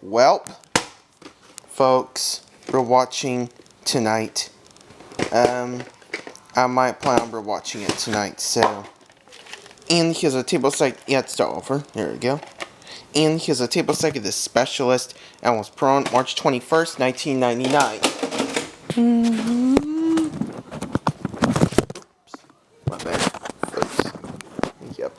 Well, folks, we're watching tonight. I might plan on watching it tonight, so. And here's a table site. Yeah, it's over. There we go. And here's a table site of The Specialist, and was put on March 21st, 1999. My bad, folks. Yep.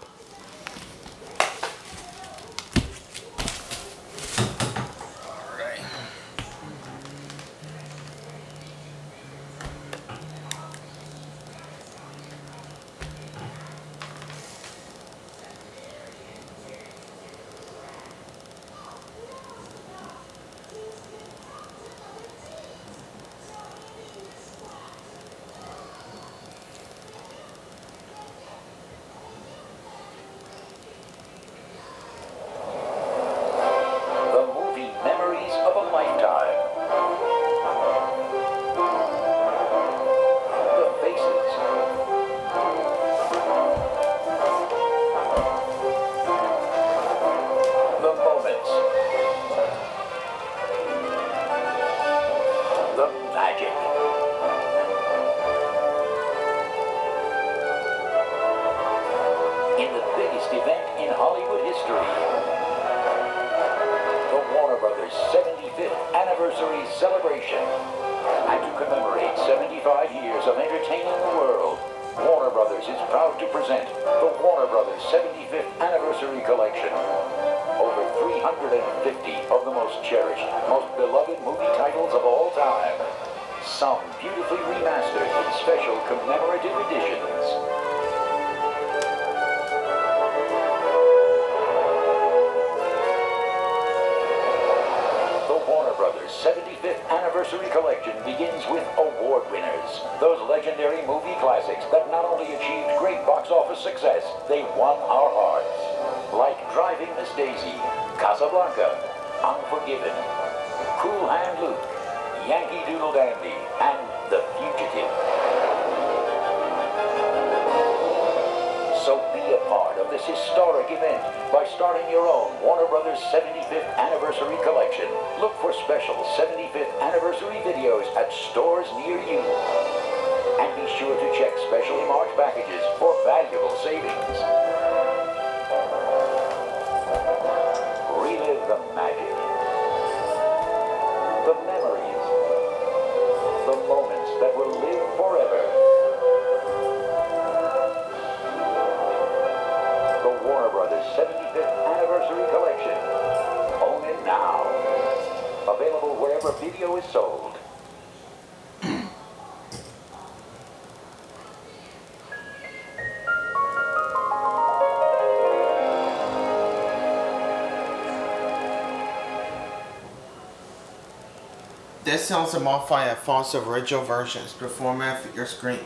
In the biggest event in Hollywood history, the Warner Brothers 75th anniversary celebration. And to commemorate 75 years of entertaining the world, Warner Brothers is proud to present the Warner Brothers 75th anniversary collection. Over 350 of the most cherished, most beloved movie titles of all time. Some beautifully remastered in special commemorative editions. The Warner Brothers 75th Anniversary Collection begins with award winners. Those legendary movie classics that not only achieved great box office success, they won our hearts. Like Driving Miss Daisy, Casablanca, Unforgiven, Cool Hand Luke, Yankee Doodle Dandy, and The Fugitive. So be a part of this historic event by starting your own Warner Brothers 75th Anniversary Collection. Look for special 75th Anniversary videos at stores near you. And be sure to check specially marked packages for valuable savings. Relive the magic, the memories, the moments that will live forever. The Warner Brothers 75th Anniversary Collection. Own it now. Available wherever video is sold. This sounds a modified Alfonso original versions performed at your screen.